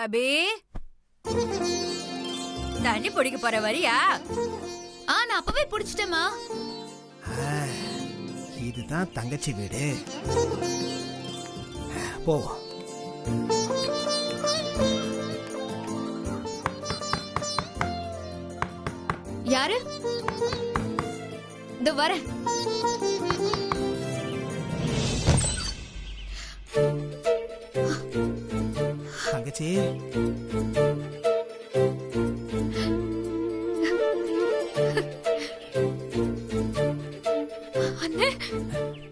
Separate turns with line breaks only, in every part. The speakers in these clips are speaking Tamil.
அபி, தண்ணி பிடிக்க போற வரியா?
நான் அப்பவே புடிச்சிட்டேமா.
இதுதான் தங்கச்சி வீடு. போ.
யாரு? இந்த வர.
தங்கச்சி,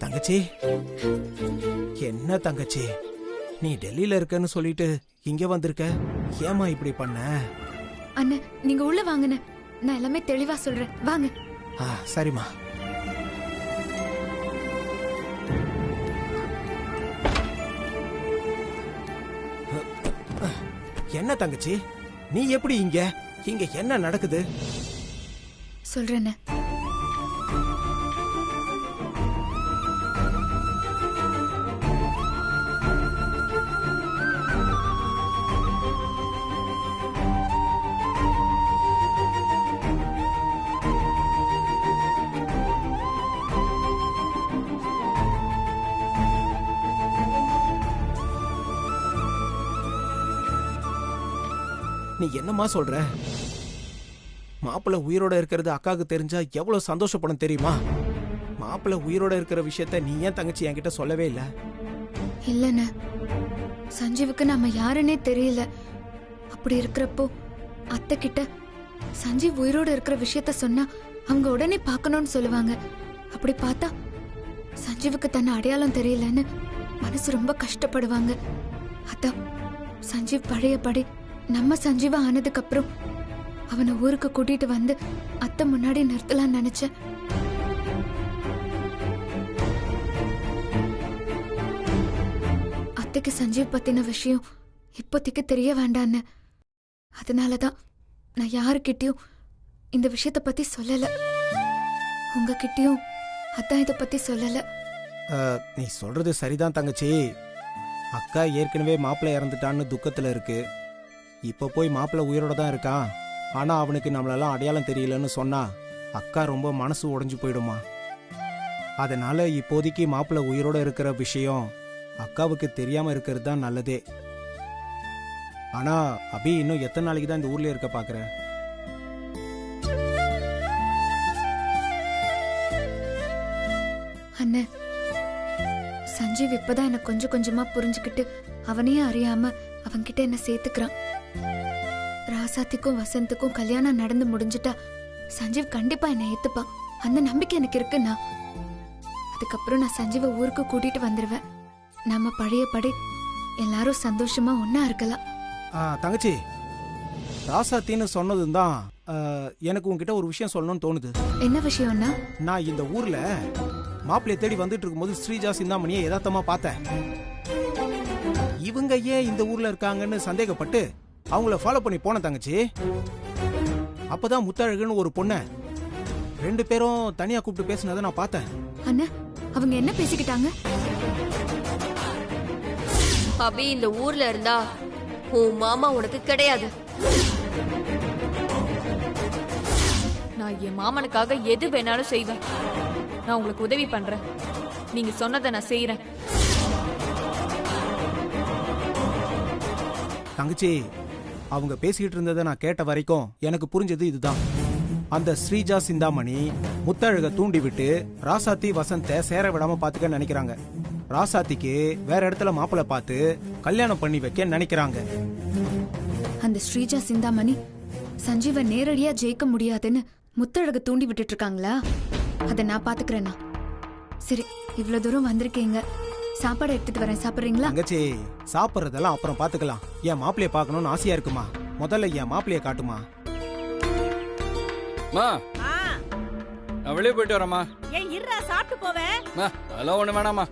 தங்கச்சி, என்ன தங்கச்சி, நீ டெல்லியில இருக்கன்னு சொல்லிட்டு இங்க வந்திருக்க? ஏமா இப்படி பண்ண?
அண்ணே, நீங்க உள்ள வாங்கண்ணே, நான் எல்லாமே தெளிவா சொல்றேன், வாங்க.
சரிம்மா. என்ன தங்கச்சி, நீ எப்படி இங்க? இங்க என்ன நடக்குது?
சொல்றேண்ணே.
நீ என்னம்மா சொல்ற? மாப்பிள்ள உயிரோட இருக்கிறது அக்காவுக்கு தெரிஞ்சா எவ்வளவு சந்தோஷப்படும் தெரியுமா? மாப்பிள்ள உயிரோட இருக்கிற விஷயத்த நீ ஏன் தங்கச்சி என்கிட்ட சொல்லவே இல்ல?
இல்லண்ணே, சஞ்சீவுக்கு நம்ம யாருன்னே தெரியல. அப்படி இருக்கிறப்போ அத்தை கிட்ட சஞ்சீவ் உயிரோட இருக்கிற விஷயத்த சொன்னா அவங்க உடனே பார்க்கணும்னு சொல்லுவாங்க. அப்படி பார்த்தா சஞ்சீவுக்கு தன்னை அடையாளம் தெரியலன்னு மனசு ரொம்ப கஷ்டப்படுவாங்க. அதான் சஞ்சீவ் பழையபடி நம்ம சஞ்சீவா ஆனதுக்கு அப்புறம் அவனை ஊருக்கு கூட்டிட்டு வந்து அத்தை முன்னாடி நிறுத்தலாம்னு நினைச்சேன். அத்தைக்கு சஞ்சீவ் பத்தின விஷயம் இப்போதைக்கு தெரிய வேண்டான்னு. அதனாலதான் நான் யாருக்கிட்டயும் இந்த விஷயத்த பத்தி சொல்லல. உங்ககிட்டயும் அதான் இத பத்தி சொல்லல.
நீ சொல்றது சரிதான் தங்கச்சி. அக்கா ஏற்கனவே மாப்பிள்ளை இறந்துட்டான்னு துக்கத்துல இருக்கு. இப்ப போய் மாப்பிள்ளை உயிரோட தான் இருக்கான், ஆனா அவனுக்கு நம்மளெல்லாம் அடையாளம் தெரியலன்னு சொன்னா அக்கா ரொம்ப மனசு உடைஞ்சு போயிடுமா. அதனால இப்போதைக்கு மாப்பிள்ளை உயிரோட இருக்கிற விஷயம் அக்காவுக்கு தெரியாம இருக்கிறது தான் நல்லதே. ஆனா அபி இன்னும் எத்தனை நாளைக்கு தான் இந்த ஊர்ல இருக்க பாக்குற?
அண்ணே, சஞ்சீவ் இப்பதான் என்ன கொஞ்சம் கொஞ்சமா புரிஞ்சுக்கிட்டு அவனையும் அறியாம அவன்கிட்ட என்ன சேர்த்துக்கிறான். ராசாத்திக்கும் வசந்துக்கும் கல்யாணம் நடந்து முடிஞ்சிட்டா சஞ்சீவ் கண்டிப்பா என்ன ஏத்துப்பான். அந்த நம்பிக்கை எனக்கு இருக்குண்ணா. அதுக்கப்புறம் நான் சஞ்சீவை ஊருக்கு கூட்டிட்டு வந்துருவேன். நம்ம பழையபடி எல்லாரும் சந்தோஷமா ஒன்னா இருக்கலாம்.
தங்கச்சி, ராசாத்தின்னு சொன்னதும் தான் எனக்கு உன்கிட்ட ஒரு விஷயம் சொல்லணும்னு தோணுது.
என்ன விஷயம்னா?
நான் இந்த ஊர்ல மாப்பிள்ளைய தேடி வந்துட்டு இருக்கும்போது ஸ்ரீஜா சிந்தாமணியை யதார்த்தமா பார்த்தேன். இவங்க ஏன் இந்த ஊர்ல இருக்காங்கன்னு சந்தேகப்பட்டு அவங்கள ஃபாலோ பண்ணி போன தங்கச்சி. அப்பதான் முத்தழகுன்னு ஒரு பொண்ண 2 பேரும் தனியா கூப்பிட்டு பேசினதை நான் பார்த்தேன்.
அண்ணா, அவங்க என்ன பேசிக்கிட்டாங்க?
அபி இந்த ஊர்ல இருந்தா உன் மாமா உனக்கு கிடையாது. நான் என் மாமனுக்காக எது வேணாலும் செய்வேன். நான் உங்களுக்கு உதவி பண்றேன். நீங்க சொன்னதை நான் செய்யறேன்.
தங்கச்சி, அவங்க பேசிக்கிட்டு இருந்ததை நான் கேட்ட வரைக்கும் எனக்கு புரிஞ்சது இதுதான். அந்த ஸ்ரீஜா சிந்தாமணி முத்தழக தூண்டி விட்டு ராசாத்தி வசந்த சேர விடாம பாத்துக்க நினைக்கிறாங்க. ராசாத்திக்கு வேற இடத்துல மாப்பிள்ள பார்த்து கல்யாணம் பண்ணி வைக்க நினைக்கிறாங்க.
அந்த ஸ்ரீஜா சிந்தாமணி சஞ்சீவ நேரடியா ஜெயிக்க முடியாதுன்னு முத்தழக தூண்டி விட்டுட்டு இருக்காங்களா? அத நான் பாத்துக்கிறேன்னா. சரி, இவ்வளவு தூரம் வந்திருக்கீங்க, சாப்பாடு எடுத்துட்டு வரேன், சாப்பிடுறீங்களா?
தங்கச்சி, சாப்பிடுறதெல்லாம் அப்புறம் பாத்துக்கலாம். என் மாப்பிளைய பாக்கணும்னு ஆசையா இருக்குமா? முதல்ல என் மாப்பிளைய காட்டுமா.
நான் வெளியே போயிட்டு வரேம்மா.
ஏன் இருடா, சாப்பிட்டு போவேன்.
அதெல்லாம் ஒண்ணு வேணாமா.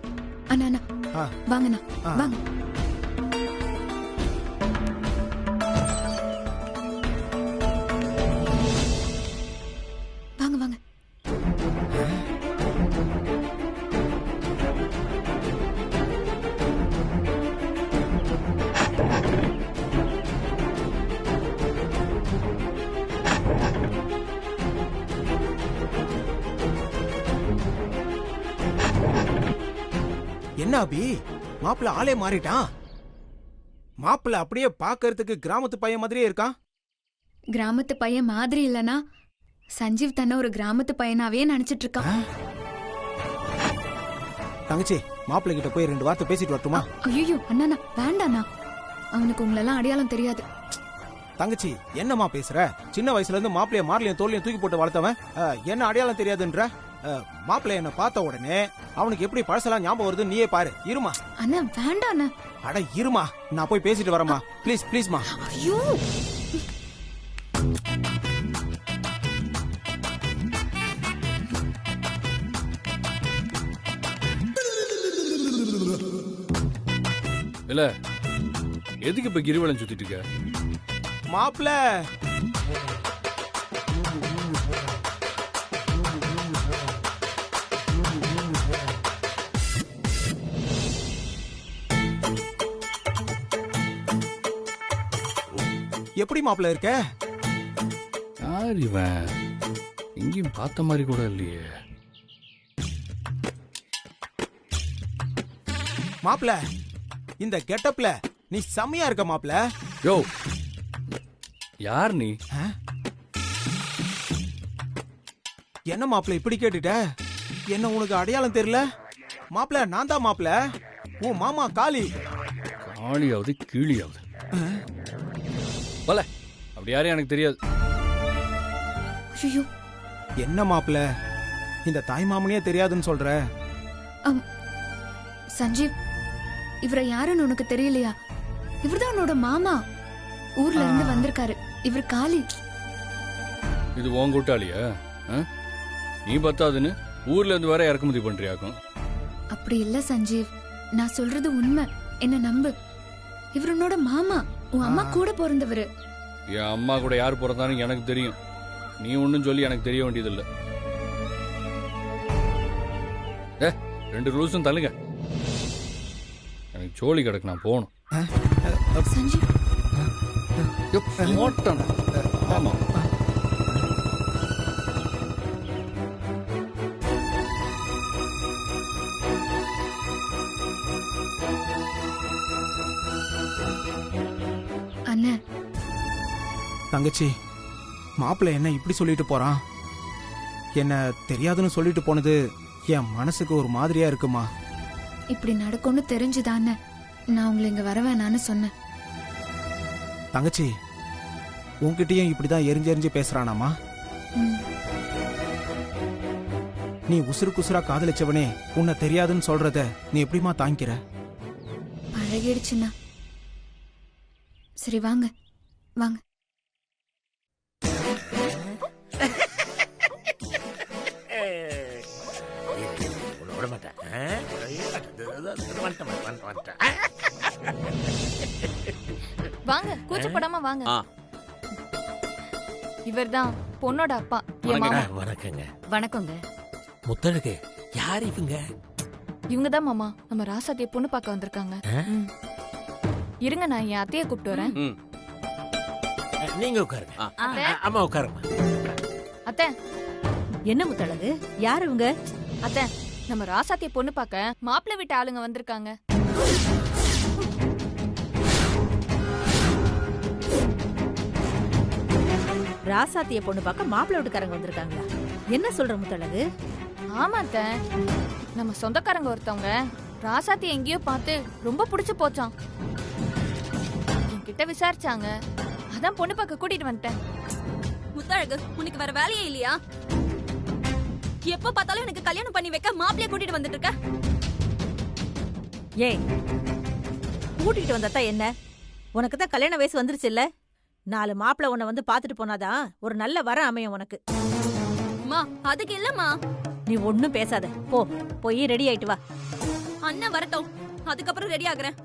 அண்ணா வாங்கண்ணா, வாங்க. வாங்க வாங்க.
என்ன அபி, மாப்பிள்ள ஆளே மாறிட்டான். மாப்பிள்ள அப்படியே பாக்குறதுக்கு கிராமத்து பையன் மாதிரியே இருக்கான்.
கிராமத்து பையன் மாதிரி இல்லனா சஞ்சீவ் தன்னை ஒரு கிராமத்து பையனாவே நினைச்சிட்டு இருக்கான்.
தங்கச்சி, மாப்பிள்ள கிட்ட போய் 2 வார்த்தை பேசிட்டு வரட்டுமா?
ஐயோ அண்ணா வேண்டாண்ணா, அவனுக்கு உங்களெல்லாம் அடையாளம் தெரியாது.
தங்கச்சி, என்னம்மா பேசுற? சின்ன வயசுல இருந்து மாப்பிள்ளைய மார்லையும் தோல்லையும் தூக்கி போட்டு வளர்த்தவன் என்ன அடையாளம் தெரியாதுன்ற? மாப்பிள்ளை என்ன பார்த்த உடனே அவனுக்கு எப்படி பழசெல்லாம் ஞாபகம் வருது நீயே பாரு. இருமா.
அண்ணா வேண்டாண்ணா.
அட இருமா, நான் போய் பேசிட்டு வரேம்மா. ப்ளீஸ் ப்ளீஸ்மா.
ஐயோ
இல்ல எதுக்கு இப்ப கிரிவலம் சுத்திட்டு இருக்க?
மாப்பிள்ள எப்படி மாப்பிள்ள இருக்க?
யார் இவன்? எங்கேயும் பார்த்த மாதிரி கூட இல்லையே.
மாப்பிள்ள, இந்த கெட்டப்ல நீ செம்மையா இருக்க மாப்பிள்ள.
யோ, யார் நீ?
என்ன மாப்பிள்ள இப்படி கேட்டுட்ட? என்ன உனக்கு அடையாளம் தெரியல? மாப்பிள்ள, நான் தான் மாப்பிள்ள, உன் மாமா காளி.
காளியாவது கீழியாவது போல, அப்படி யாரும் எனக்கு தெரியாது.
ஐயோ
என்ன மாப்பிள்ள, இந்த தாய் மாமனே தெரியாதுன்னு சொல்ற?
சஞ்சீவ், இவரை யாருன்னு உனக்கு தெரியலையா? இவர்தான் உன்னோட மாமா, ஊர்ல இருந்து வந்திருக்காரு. இவர் காளி.
இது உன் கூட்டாளியா? நீ பத்தாதுன்னு ஊர்ல இருந்து வர இறக்குமதி பண்றியாக்கும்.
அப்படி இல்ல சஞ்சீவ், நான் சொல்றது உண்மை, என்ன நம்பு. இவர் உன்னோட மாமா, உன் அம்மா கூட பிறந்தவரு.
என் அம்மா கூட யார் பிறந்தான்னு எனக்கு தெரியும். நீ ஒன்னும் சொல்லி எனக்கு தெரிய வேண்டியதில்லை. 2 ரூல்ஸும் தள்ளுங்க. எனக்கு சோழி கிடக்கு, நான் போகணும்.
சஞ்சீவ்
ஆமா,
அண்ணா.
தங்கச்சி, மாப்பிள்ள என்ன இப்படி சொல்லிட்டு போறான்? என்ன தெரியாதுன்னு சொல்லிட்டு போனது என் மனசுக்கு ஒரு மாதிரியா இருக்குமா.
இப்படி நடக்கும்னு தெரிஞ்சுதானே நான் உங்களை இங்க வர வேணான்னு சொன்னேன்.
தங்கச்சி, உன்கிட்டயும் இப்படிதான் எரிஞ்செறிஞ்சு பேசுறானாமா? நீ உசுருக்கு உசுரா காதலிச்சவனே உன்னை தெரியாதுன்னு சொல்றத நீ எப்படிமா தாங்கிக்கிற?
பழகிடுச்சுண்ணா. சரி வாங்க வாங்க.
வாங்க, கூச்சப்படாம வாங்க. இவர்தான் பொண்ணோட அப்பா, என் மாமா.
வணக்கங்க.
வணக்கங்க.
முத்தழகு, யார் இவங்க?
இவங்கதான் மாமா நம்ம ராசாத்திய பொண்ணு பார்க்க வந்திருக்காங்க. இருங்க, நான் என் அத்தைய கூப்பிட்டு வரேன்.
நீங்க உட்காருங்க. அம்மா உட்காருங்க.
அத்தை.
என்ன முத்தழகு, யார் இவங்க?
அத்தை, நம்ம ராசாத்திய பொண்ணு பார்க்க மாப்பிள்ளை வீட்டு ஆளுங்க வந்திருக்காங்க.
ராசாத்திய பொண்ணு பார்க்க மாப்பிள்ளை வீட்டுக்காரங்க வந்திருக்காங்களா? என்ன சொல்ற முத்தழகு?
ஆமா அத்தை, நம்ம சொந்தக்காரங்க ஒருத்தவங்க ராசாத்திய எங்கேயோ பார்த்து ரொம்ப பிடிச்சு போச்சான். என்கிட்ட விசாரிச்சாங்க, அதான் பொண்ணு பார்க்க கூட்டிட்டு வந்துட்டேன்.
முத்தழகு, உனக்கு வேற வேலையே இல்லையா? எப்ப பார்த்தாலும் எனக்கு கல்யாணம் பண்ணி வைக்க மாப்பிளைய கூட்டிட்டு வந்துட்டு இருக்க.
ஏய், கூட்டிட்டு வந்தா என்ன? உனக்கு தான் கல்யாண வயசு வந்துருச்சு இல்ல? 4 மாப்பிள்ளை உன்னை வந்து பாத்துட்டு போனாதான் ஒரு நல்ல வர அமையும் உனக்கு.
அம்மா, அதுக்கு இல்லம்மா.
நீ ஒன்னும் பேசாத, போ போய் ரெடி ஆயிட்டு வா.
அண்ணன் வரட்டும், அதுக்கப்புறம் ரெடி ஆகுறேன்.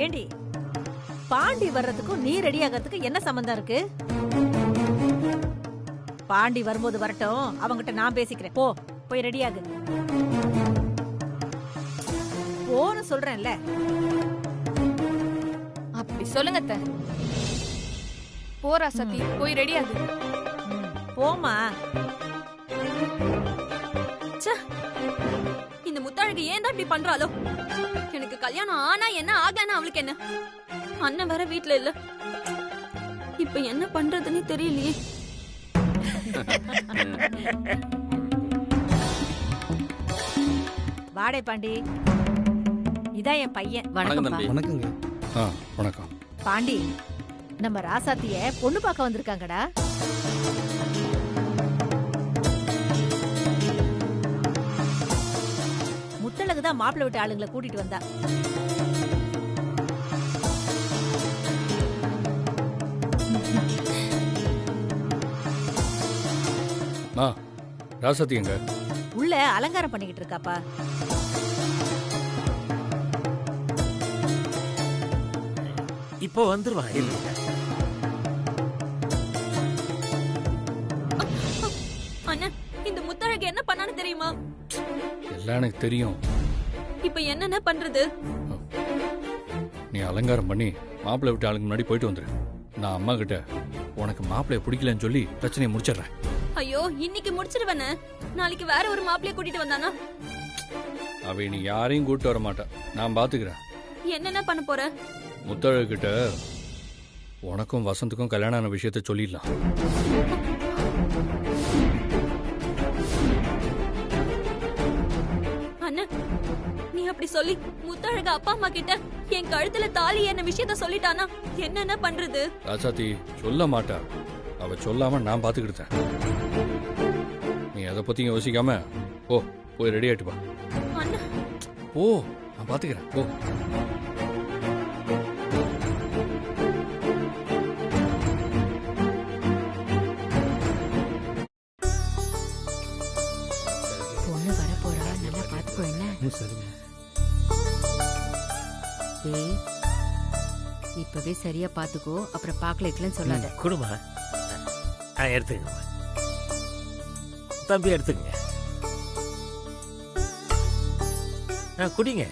ஏண்டி, பாண்டி வர்றதுக்கும் நீ ரெடி ஆகிறதுக்கு என்ன சம்பந்தம் இருக்கு? பாண்டி வரும்போது வரட்டும், அவங்கிட்ட நான் பேசிக்கிறேன். போ போய் ரெடி ஆகு. போன்னு சொல்றேன்ல.
அப்படி சொல்லுங்க அத்தை. போ ராசாத்தி, போய் ரெடி ஆகு.
போமா.
இந்த முத்தழகு எனக்கு ஏன் தான் இப்படி பண்றாளோ? எனக்கு கல்யாணம் ஆனா என்ன ஆகலன்னா அவளுக்கு என்ன? அண்ணன் வேற வீட்ல இல்ல. இப்ப என்ன பண்றதுன்னு தெரியலையே.
வாடே பாண்டி, இதான் என் பையன்.
வணக்கம் தம்பி.
வணக்கங்க.
வணக்கம்.
பாண்டி, நம்ம ராசாத்திய பொண்ணு பார்க்க வந்திருக்காங்கடா. முத்தழகு தான் மாப்பிள்ளை விட்டு ஆளுங்களை கூட்டிட்டு வந்தா.
ராசாத்தி எங்க?
உள்ள அலங்காரம் பண்ணிக்கிட்டு இருக்காப்பா.
இப்போ வந்துருவான். இருங்க.
அண்ணன், இந்த முத்தழகு என்ன பண்ணான்னு தெரியுமா?
எல்லாம் எனக்கு தெரியும்.
இப்ப என்னென்ன பண்றது?
நீ அலங்காரம் பண்ணி மாப்பிள்ளை விட்டு ஆளுங்க முன்னாடி போயிட்டு வந்துரு. நான் அம்மா கிட்ட உனக்கு மாப்பிள்ளைய பிடிக்கலன்னு சொல்லி பிரச்சனையை முடிச்சிடுறேன்.
ஐயோ, இன்னைக்கு முடிச்சிருவேன்னு. நாளைக்கு வேற ஒரு மாப்பிள்ளைய கூட்டிட்டு வந்தானா?
அவ நீ யாரையும் கூட்டு வர மாட்டா. நான் பாத்துக்கிறேன்.
என்னென்ன பண்ண போற?
முத்தழகு கிட்ட உனக்கும் வசந்துக்கும் கல்யாணம் ஆன விஷயத்த சொல்லிடலாம்.
அண்ணன், நீ அப்படி சொல்லி முத்தழகு அப்பா அம்மா கிட்ட என் கழுத்துல தாலி என்ன விஷயத்த சொல்லிட்டானா என்னென்ன பண்றது?
ராசாத்தி சொல்ல மாட்டா. அவ சொல்லாம நான் பாத்துக்கிட்டேன். நீ அதை பத்தியும் யோசிக்காம போய் ரெடி ஆயிட்டு வா.
அண்ணா,
நான் பாத்துக்கிறேன். போ.
பொண்ணு வர போறா, நல்லா பாத்துக்கோ. என்ன
சரிங்க.
ஏய், இப்பவே சரியா பாத்துக்கோ, அப்புறம் பாக்கலன்னு சொல்லாத.
குடுமா எடுத்துக்கங்க. தம்பி எடுத்துக்கங்க. குடிங்க.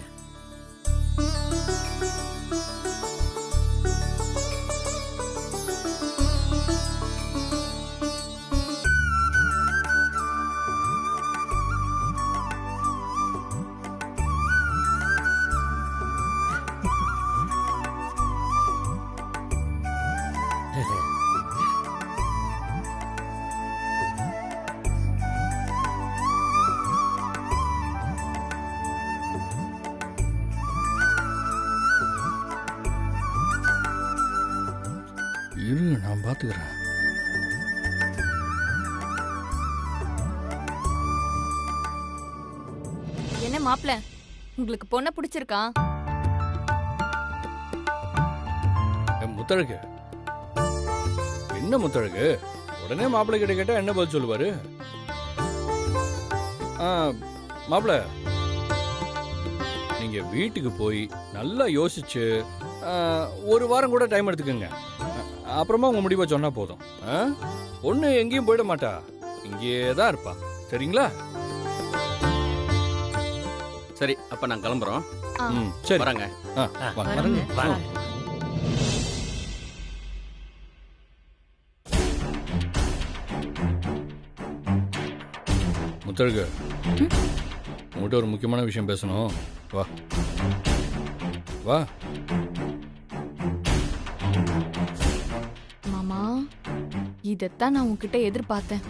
இரு, நான் பாத்துக்கிறேன்.
என்ன மாப்பிள்ள, உங்களுக்கு பொண்ணை பிடிச்சிருக்கா?
முத்தழகு என்ன முத்தழகு? உடனே மாப்பிள்ளை கிட்ட கேட்டா என்ன பதில் சொல்லுவாரு? மாப்பிள்ள, நீங்க வீட்டுக்கு போய் நல்லா யோசிச்சு ஒரு வாரம் கூட டைம் எடுத்துக்கோங்க. அப்புறமா உங்க முடிவை சொன்னா போதும். பொண்ணு எங்கேயும் போயிட மாட்டா, இங்கேயே தான் இருப்பா. சரிங்களா?
சரி, அப்ப நான் கிளம்புறோம்.
சரி,
வராங்க.
வாங்க.
முத்தழகு, உங்கள்கிட்ட ஒரு முக்கியமான விஷயம் பேசணும். வா வா.
மாமா, இதத்தான் நான் உன்கிட்ட எதிர்பார்த்தேன்.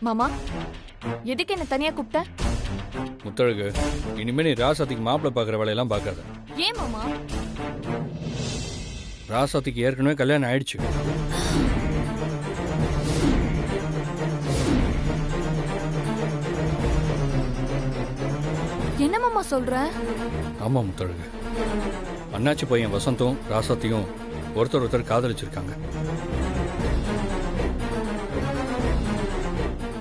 மாமா, எதுக்கு என்ன தனியா கூப்பிட்ட?
முத்தழகு, இனிமே நீ ராசாத்திக்கு மாப்பிள்ளை பார்க்குற வேலையெல்லாம் பார்க்காத.
ஏன் மாமா?
ராசாத்திக்கு ஏற்கனவே கல்யாணம் ஆயிடுச்சு.
என்ன மாமா சொல்ற?
ஆமா முத்தழகு, அண்ணாச்சி பையன் வசந்தும் ராசாத்தியும் ஒருத்தர் காதலிச்சிருக்காங்க.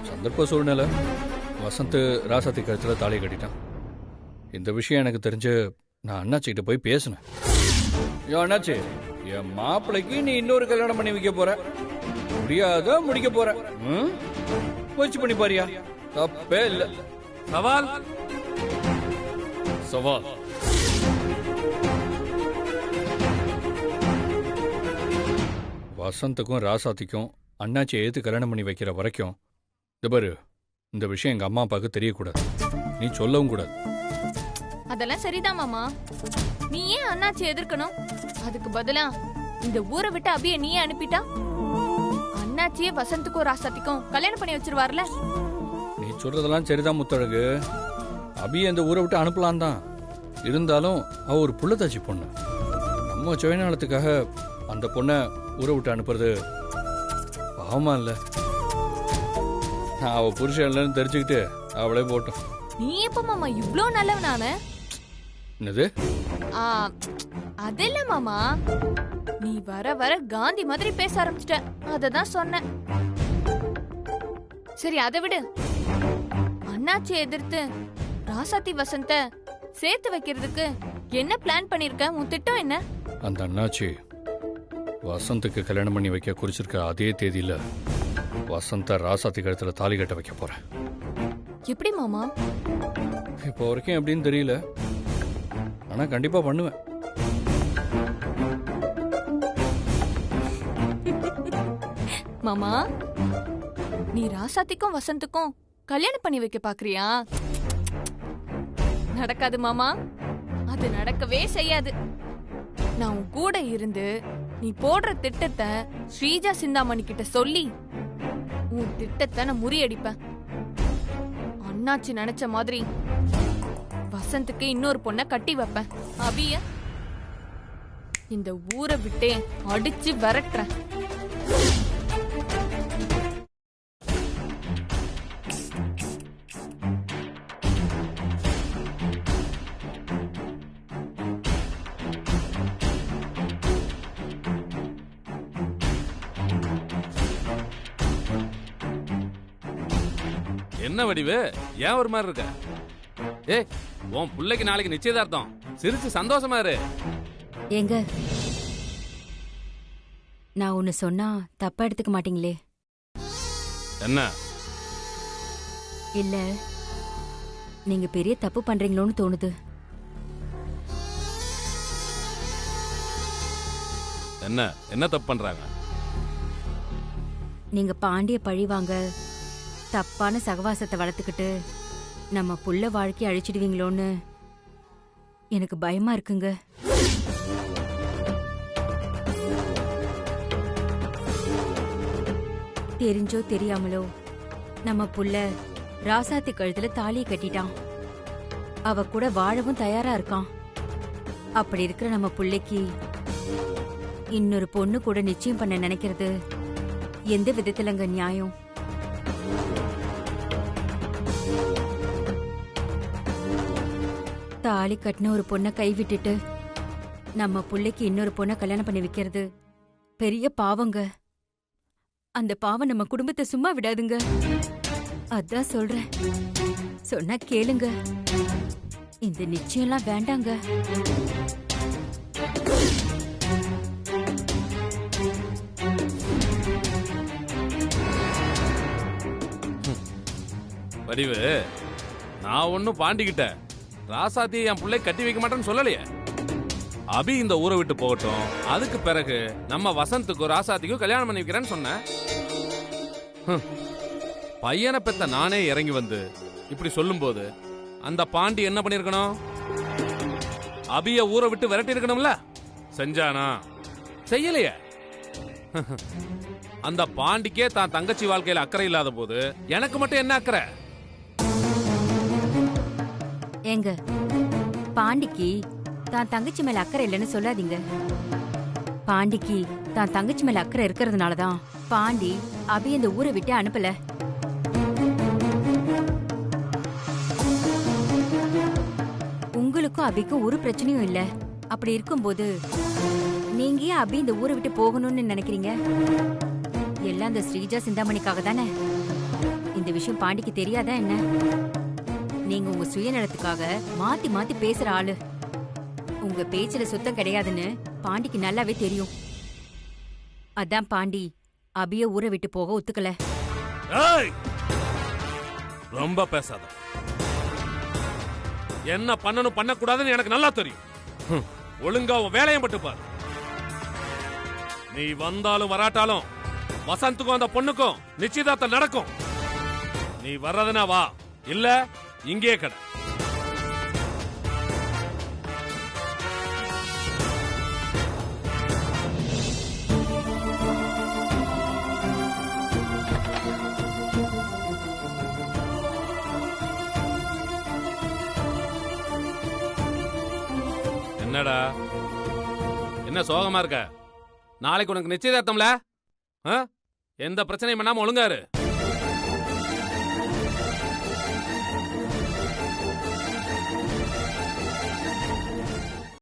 சந்தர்ப்ப சூழ்நிலை வசந்த் ராசாத்தி கழுத்துல தாலி கட்டிட்டான். இந்த விஷயம் எனக்கு தெரிஞ்சு நான் அண்ணாச்சிக்கிட்ட போய் பேசினேன். அண்ணாச்சி, என் மாப்பிள்ளைக்கு நீ இன்னொரு கல்யாணம் பண்ணி வைக்க போற, முடியாத முடிக்க போற. முயற்சி பண்ணி பாரியா, தப்பே இல்லை.
சவால்
சவால். வசந்துக்கும் ராசாத்திக்கும் அண்ணாச்சி எழுத்து கல்யாணம் பண்ணி வைக்கிற வரைக்கும் இது பாரு, இந்த விஷயம் எங்க அம்மா அப்பாவுக்கு தெரியக்கூடாது. நீ சொல்லவும் கூடாது.
அதெல்லாம் சரிதான் மாமா. நீ ஏன் அண்ணாச்சி எதிர்க்கணும்? அதுக்கு பதிலா இந்த ஊரை விட்டு அபிய நீயே அனுப்பிட்டா அண்ணாச்சியே வசந்துக்கும் ராசாத்திக்கும் கல்யாணம் பண்ணி வச்சிருவார்ல.
நீ சொல்றதெல்லாம் சரிதான் முத்தழகு. அபிய இந்த ஊரை விட்டு அனுப்பலாம் தான். இருந்தாலும் அவ ஒரு புள்ளத்தாச்சி பொண்ணு. நம்ம சுயநலத்துக்காக அந்த பொண்ணை ஊரை விட்டு அனுப்புறது பாவமா இல்ல? நான் அவ புருஷன் இல்லைன்னு தெரிஞ்சுக்கிட்டு அவளே போட்டோம்.
நீ எப்ப மாமா இவ்ளோ நல்லவனான?
என்னது?
அதில்ல மாமா, நீ வர வர காந்தி மாதிரி பேச ஆரம்பிச்சிட்ட. அததான் சொன்னேன். சரி அதை விடு. அண்ணாச்சி எதிர்த்து ராசாத்தி வசந்த சேர்த்து வைக்கிறதுக்கு என்ன பிளான் பண்ணிருக்க? உன் திட்டம் என்ன?
அந்த அண்ணாச்சி வசந்துக்கு கல்யாணம் பண்ணி வைக்க குறிச்சிருக்க அதே தேதியில வசந்த ராசாத்தி கழுத்துல தாலி கட்ட வைக்க போறேன்.
எப்படி மாமா?
இப்போ வரைக்கும் எப்படின்னு தெரியல, ஆனா கண்டிப்பா பண்ணுவேன்.
மாமா, நீ ராசாத்திக்கும் வசந்துக்கும் கல்யாணம் பண்ணி வைக்க பாக்குறியா? நடக்காது மாமா, அது நடக்கவே செய்யாது. நான் உன் கூட இருந்து நீ போடுற திட்டத்தை ஸ்ரீஜா சிந்தாமணி கிட்ட சொல்லி உன் திட்டத்தை நான் முறியடிப்பேன். அண்ணாச்சி நினைச்ச மாதிரி வசந்துக்கு இன்னொரு பொண்ணை கட்டி வைப்பேன். அபிய இந்த ஊரை விட்டே அடிச்சு விரட்டுறேன்.
என்ன வடிவு, ஏன் ஒரு மாதிரி இருக்க? ஏய், உன் பிள்ளைக்கு நாளைக்கு நிச்சயதார்த்தம். சிரிச்சு சந்தோஷமா இரு.
ஏங்க, நான் ஒன்னு சொன்னா தப்பா எடுத்துக்க மாட்டீங்களே?
என்ன?
இல்ல, நீங்க பெரிய தப்பு பண்றீங்களோன்னு தோணுது.
என்ன என்ன தப்பு பண்றாங்க?
நீங்க பாண்டிய பழிவாங்க தப்பான சகவாசத்தை வளர்த்துக்கிட்டு நம்ம புள்ள வாழ்க்கையை அழிச்சிடுவீங்களோன்னு எனக்கு பயமா இருக்குங்க. தெரிஞ்சோ தெரியாமலோ நம்ம புள்ள ராசாத்தி கழுத்துல தாலியை கட்டிட்டான். அவ கூட வாழவும் தயாரா இருக்கான். அப்படி இருக்கிற நம்ம புள்ளைக்கு இன்னொரு பொண்ணு கூட நிச்சயம் பண்ண நினைக்கிறது எந்த விதத்துலங்க நியாயம்? தாலி கட்டின ஒரு பொண்ணை கைவிட்டுட்டு நம்ம புள்ளைக்கு இன்னொரு பொண்ணை கல்யாணம் பண்ணி வைக்கிறது பெரிய பாவங்க. அந்த பாவம் நம்ம குடும்பத்தை சும்மா விடாதுங்க. அதான் சொல்றேன், சொன்னா கேளுங்க. இந்த நிச்சயம்லாம் வேண்டாங்க.
வடிவு, நான் ஒன்னும் பாண்டிக்கிட்ட ராசாத்தி என் பிள்ளை கட்டி வைக்க மாட்டேன்னு சொல்லலையே. அபி இந்த ஊரை விட்டு போகட்டும், அதுக்கு பிறகு நம்ம வசந்துக்கும் ராசாத்திக்கும் கல்யாணம் பண்ணி வைக்கிறேன்னு சொன்னேன். பையனை பெத்த நானே இறங்கி வந்து இப்படி சொல்லும்போது அந்த பாண்டி என்ன பண்ணிருக்கணும்? அபிய ஊரை விட்டு விரட்டி இருக்கணும்ல. செஞ்சானா? செய்யலையே. அந்த பாண்டிக்கே தான் தங்கச்சி வாழ்க்கையில அக்கறை இல்லாத போது எனக்கு மட்டும் என்ன அக்கறை?
ஏங்க, பாண்டிக்கு தான் தங்கச்சி மேல அக்கறை இல்லைன்னு சொல்லாதீங்க. பாண்டிக்கு தான் தங்கச்சி மேல அக்கறை இருக்கிறதுனாலதான் பாண்டி அபி இந்த ஊரை விட்டு அனுப்பல. உங்களுக்கும் அபிக்கும் ஒரு பிரச்சனையும் இல்ல. அப்படி இருக்கும்போது நீங்க ஏன் அபி இந்த ஊரை விட்டு போகணும்னு நினைக்கிறீங்க? எல்லாம் அந்த ஸ்ரீஜா சிந்தாமணிக்காக தானே. இந்த விஷயம் பாண்டிக்கு தெரியாதா என்ன? நீங்க உங்க சுயநலத்துக்காக மாத்தி மாத்தி பேசுற ஆளு. உங்க பேச்சுல சுத்தம் கிடையாதுன்னு பாண்டிக்கு நல்லாவே தெரியும். அதான் பாண்டி அபிய ஊரை விட்டு போக ஒத்துக்கல.
ரொம்ப பேசாத. என்ன பண்ணணும் பண்ணக்கூடாதுன்னு எனக்கு நல்லா தெரியும். ஒழுங்கா வேலையை மட்டும் பாரு. நீ வந்தாலும் வராட்டாலும் வசந்துக்கும் அந்த பொண்ணுக்கும் நிச்சயதார்த்தம் நடக்கும். நீ வர்றதுனா வா, இல்ல இங்கே கடை. என்னடா என்ன சோகமா இருக்க? நாளைக்கு உனக்கு நிச்சயதார்த்தம்ல? எந்த பிரச்சனையும் பண்ணாம ஒழுங்காரு.